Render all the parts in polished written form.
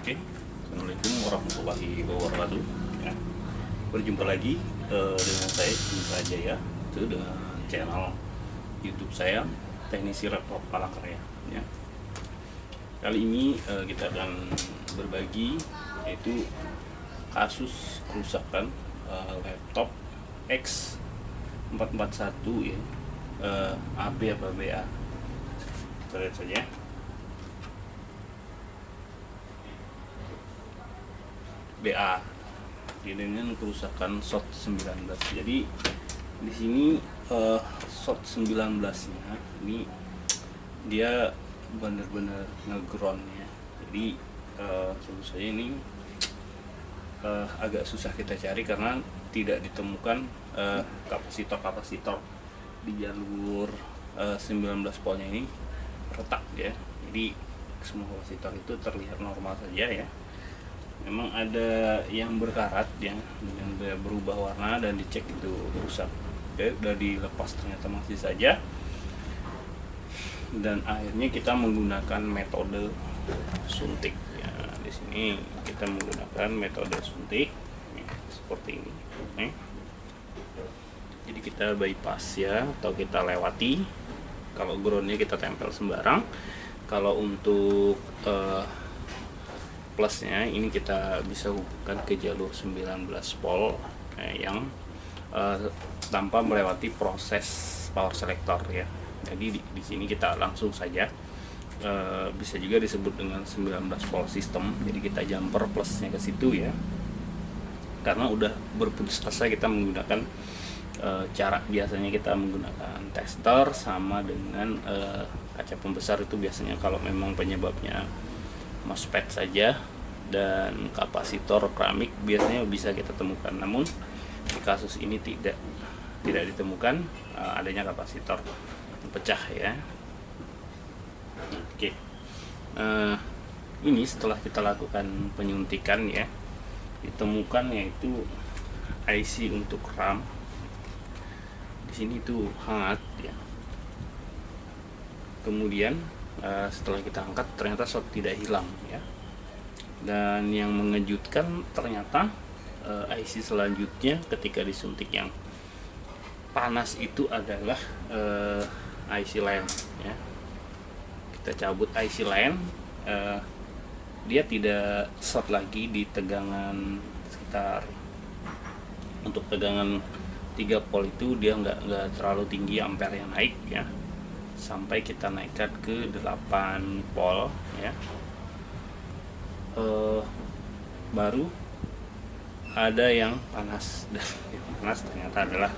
Oke, Assalamualaikum warahmatullahi wabarakatuh. Ya, berjumpa lagi dengan saya Indra Jaya, itu dengan channel YouTube saya Teknisi Laptop Palangkaraya. Ya. Kali ini kita akan berbagi yaitu kasus kerusakan laptop X441 ya, AB apa BA. Kita lihat saja. BA dengan kerusakan SOT 19. Jadi di sini SOT 19-nya ini dia benar-benar ngeground ya. Jadi tentu saja ini agak susah kita cari karena tidak ditemukan kapasitor di jalur 19 voltnya ini retak ya. Jadi semua kapasitor itu terlihat normal saja ya. Memang ada yang berkarat ya, yang berubah warna dan dicek itu rusak. Oke, udah dilepas ternyata masih saja. Dan akhirnya kita menggunakan metode suntik. Ya, di sini kita menggunakan metode suntik seperti ini. Oke. Jadi kita bypass ya, atau kita lewati. Kalau groundnya kita tempel sembarang. Kalau untuk plusnya ini kita bisa hubungkan ke jalur 19 volt yang tanpa melewati proses power selector ya. Jadi di sini kita langsung saja bisa juga disebut dengan 19 volt system. Jadi kita jumper plusnya ke situ ya. Karena udah berputus asa kita menggunakan cara biasanya kita menggunakan tester sama dengan kaca pembesar. Itu biasanya kalau memang penyebabnya MOSFET saja dan kapasitor keramik biasanya bisa kita temukan. Namun di kasus ini tidak ditemukan adanya kapasitor pecah ya. Oke. Ini setelah kita lakukan penyuntikan ya, ditemukan yaitu IC untuk RAM. Di sini itu hangat ya. Kemudian setelah kita angkat ternyata shot tidak hilang ya. Dan yang mengejutkan ternyata IC selanjutnya ketika disuntik yang panas itu adalah IC LAN ya. Kita cabut IC LAN, dia tidak short lagi di tegangan sekitar, untuk tegangan 3 volt itu dia nggak terlalu tinggi ampere yang naik ya, sampai kita naikkan ke 8 volt ya. Baru ada yang panas, dan yang panas ternyata adalah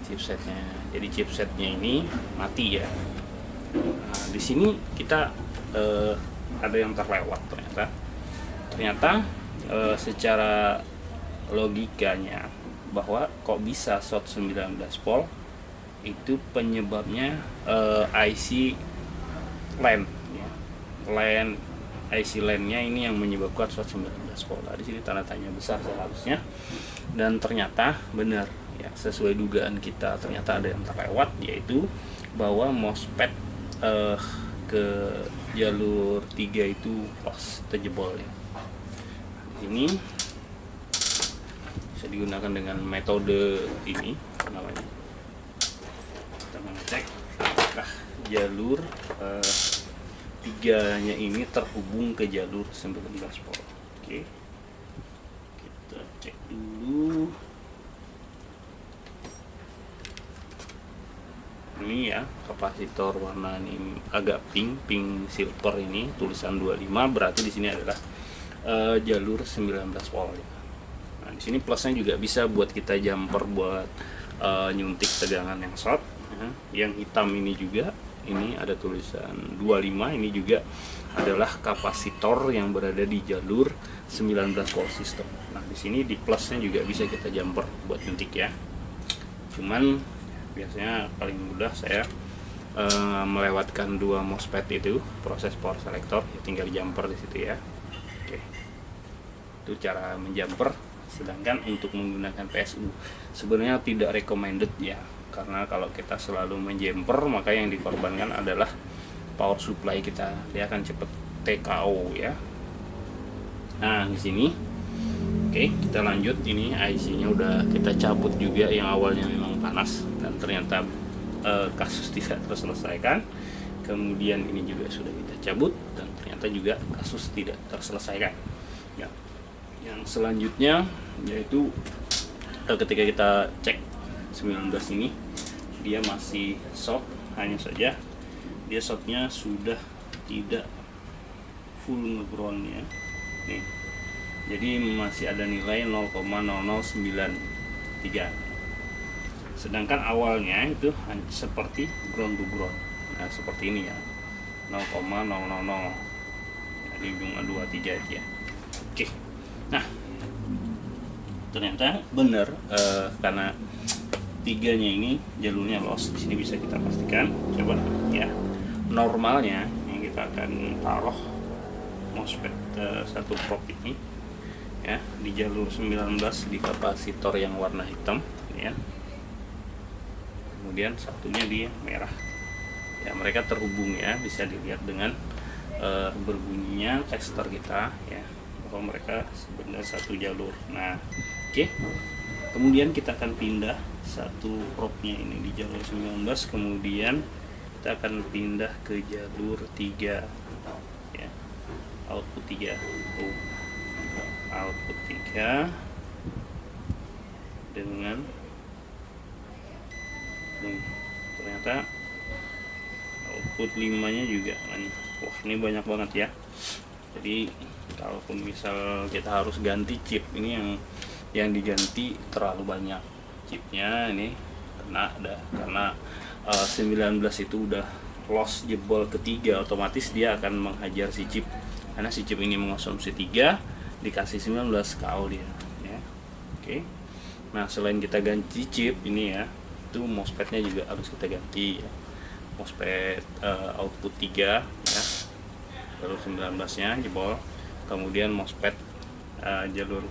chipsetnya. Jadi chipsetnya ini mati ya. Nah, di sini kita ada yang terlewat ternyata secara logikanya bahwa kok bisa short 19 volt itu penyebabnya IC LAN ya. IC LAN-nya ini yang menyebabkan short 19 volt. Di sini tanda tanya besar seharusnya, dan ternyata benar ya, sesuai dugaan kita ternyata ada yang terlewat, yaitu bahwa MOSFET ke jalur 3 itu terjebol ya. Di sini bisa digunakan dengan metode ini namanya. Kita mengecek apakah jalur 3-nya ini terhubung ke jalur 19 volt. Oke. Kita cek dulu. Ini ya, kapasitor warna ini agak pink silver ini, tulisan 25, berarti di sini adalah jalur 19 volt ya. Nah, di sini plusnya juga bisa buat kita jumper buat nyuntik tegangan yang short ya. Yang hitam ini juga, ini ada tulisan 25, ini juga adalah kapasitor yang berada di jalur 19 volt system. Nah, di sini di plusnya juga bisa kita jumper buat nyuntik ya. Cuman biasanya paling mudah saya melewatkan 2 MOSFET itu, proses power selector ya, tinggal jumper di situ ya. Oke. Itu cara menjumper. Sedangkan untuk menggunakan PSU sebenarnya tidak recommended ya, karena kalau kita selalu menjumper maka yang dikorbankan adalah power supply kita, dia akan cepat TKO ya. Nah di sini, oke, kita lanjut. Ini IC-nya udah kita cabut juga yang awalnya memang panas dan ternyata kasus tidak terselesaikan. Kemudian ini juga sudah kita cabut dan ternyata juga kasus tidak terselesaikan. Ya. Yang selanjutnya yaitu ketika kita cek 19 ini dia masih short, hanya saja dia shortnya sudah tidak full ngeground ya. Nih, jadi masih ada nilai 0,0093, sedangkan awalnya itu seperti ground to ground. Nah seperti ini ya, 0,000 ya, di ujung 23 aja. Oke, nah ternyata benar karena tiganya ini jalurnya loss. Di sini bisa kita pastikan, coba ya. Normalnya yang kita akan taruh MOSFET satu prop ini ya di jalur 19 di kapasitor yang warna hitam ya, kemudian satunya di merah ya. Mereka terhubung ya, bisa dilihat dengan berbunyinya tester kita ya, bahwa mereka sebenarnya satu jalur. Nah oke, kemudian kita akan pindah satu propnya ini di jalur 19, kemudian kita akan pindah ke jalur 3 ya, output 3 output 3 dengan ternyata output 5 nya juga kan. Wah ini banyak banget ya. Jadi kalaupun misal kita harus ganti chip, ini yang diganti terlalu banyak chipnya ini karena 19 itu udah loss jebol ketiga, otomatis dia akan menghajar si chip, karena si chip ini mengonsumsi 3 dikasih 19 KO dia ya. Oke. Nah selain kita ganti chip ini ya, itu MOSFET-nya juga harus kita ganti ya. MOSFET output 3 ya, jalur 19 nya jebol, kemudian MOSFET jalur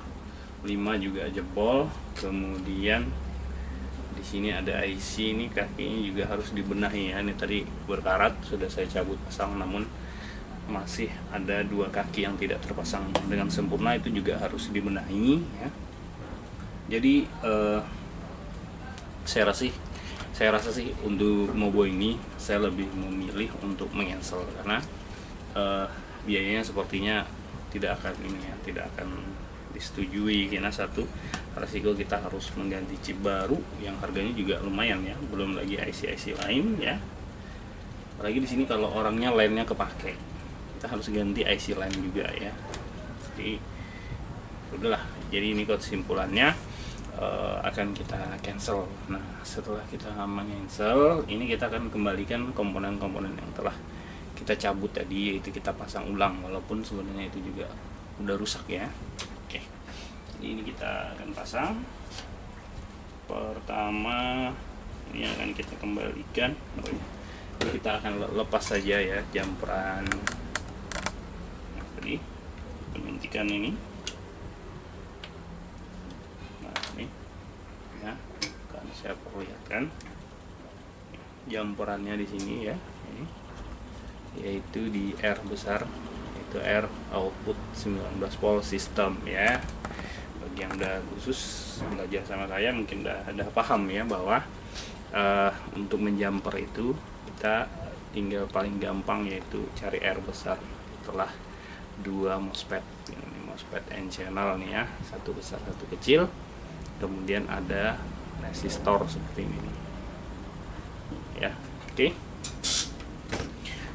5 juga jebol, kemudian di sini ada IC, ini kakinya juga harus dibenahi ya. Ini tadi berkarat sudah saya cabut pasang, namun masih ada 2 kaki yang tidak terpasang dengan sempurna, itu juga harus dibenahi ya. Jadi saya rasa sih untuk Mobo ini saya lebih memilih untuk mencancel, karena biayanya sepertinya tidak akan disetujui, karena satu, resiko kita harus mengganti chip baru yang harganya juga lumayan ya, belum lagi IC lain ya. Apalagi di sini kalau orangnya lainnya kepake, kita harus ganti IC lain juga ya. Jadi udahlah, jadi ini kesimpulannya akan kita cancel. Nah setelah kita cancel ini, kita akan kembalikan komponen-komponen yang telah kita cabut tadi, yaitu kita pasang ulang, walaupun sebenarnya itu juga udah rusak ya. Oke, jadi ini kita akan pasang. Pertama ini akan kita kembalikan, kita akan lepas saja ya jamperan tadi, penyuntikan ini. Nah ini ya, akan saya perlihatkan jamperannya di sini ya, ini yaitu di R besar, yaitu R output 19 volt system ya. Bagi yang udah khusus belajar sama saya mungkin udah paham ya, bahwa untuk menjumper itu kita tinggal paling gampang yaitu cari R besar, setelah 2 MOSFET. Ini MOSFET N channel nih ya, satu besar satu kecil, kemudian ada resistor seperti ini ya. Oke,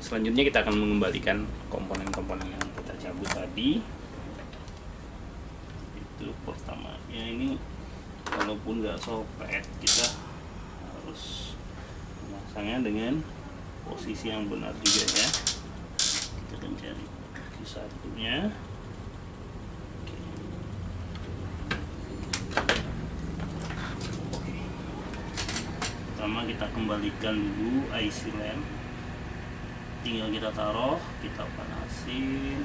selanjutnya kita akan mengembalikan komponen-komponen yang kita cabut tadi. Itu pertama ya, ini walaupun nggak sobek, kita harus memasangnya dengan posisi yang benar juga ya. Kita akan cari kaki satunya. Oke. Pertama kita kembalikan dulu IC lamp, tinggal kita taruh, kita panasin.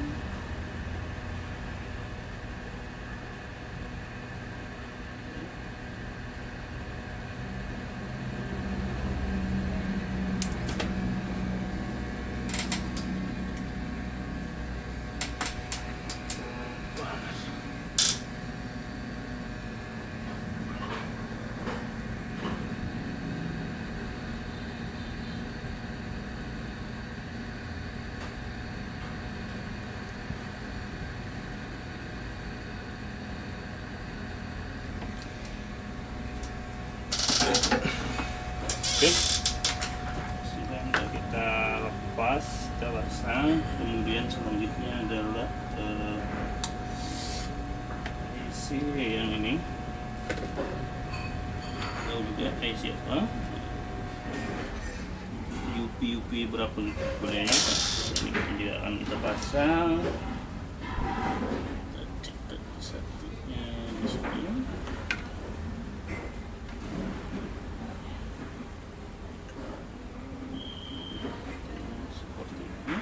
Oke, sudah kita lepas, kita pasang. Kemudian selanjutnya adalah isi yang ini. Tahu juga isi apa? UP berapa kodenya? Ini kita juga akan kita pasang. Kita cek satunya di sini. Seperti ini.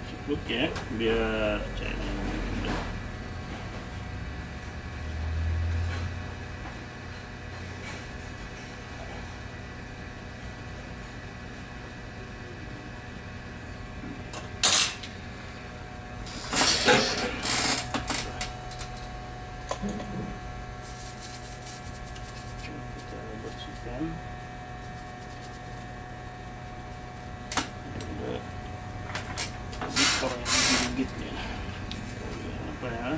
Ceplok ya, biar cairan mudah. Coba kita bersihkan. Ada zipper yang digigit ya. Apa ya?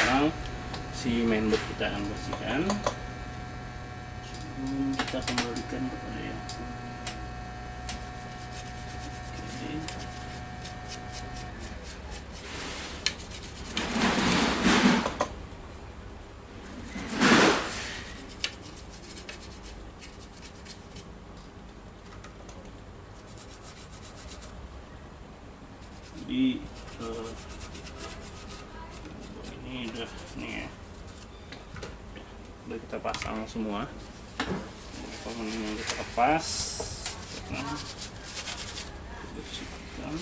Sekarang si mainboard kita akan bersihkan sebelum kita kembalikan kepada yang jadi ini udah nih ya, udah kita pasang semua. Komponennya kita lepas, bersihkan.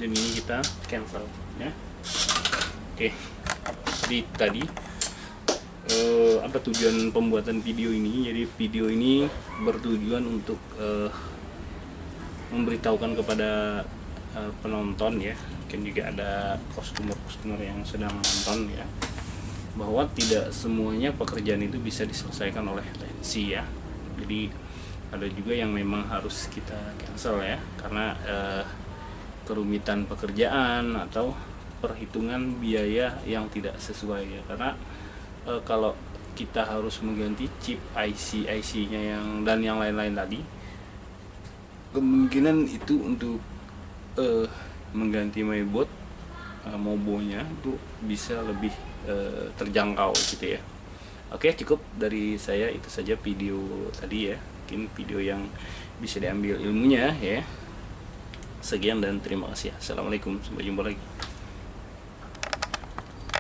Dan ini kita cancel ya. Oke, jadi tadi apa tujuan pembuatan video ini? Jadi video ini bertujuan untuk memberitahukan kepada penonton ya, mungkin juga ada customer yang sedang menonton ya, bahwa tidak semuanya pekerjaan itu bisa diselesaikan oleh teknisi ya. Jadi ada juga yang memang harus kita cancel ya, karena kerumitan pekerjaan atau perhitungan biaya yang tidak sesuai ya. Karena kalau kita harus mengganti chip IC-nya dan yang lain-lain tadi, kemungkinan itu untuk mengganti mainboard mobonya itu bisa lebih terjangkau gitu ya. Oke, cukup dari saya itu saja video tadi ya, mungkin video yang bisa diambil ilmunya ya. Sekian dan terima kasih. Assalamualaikum, sampai jumpa lagi.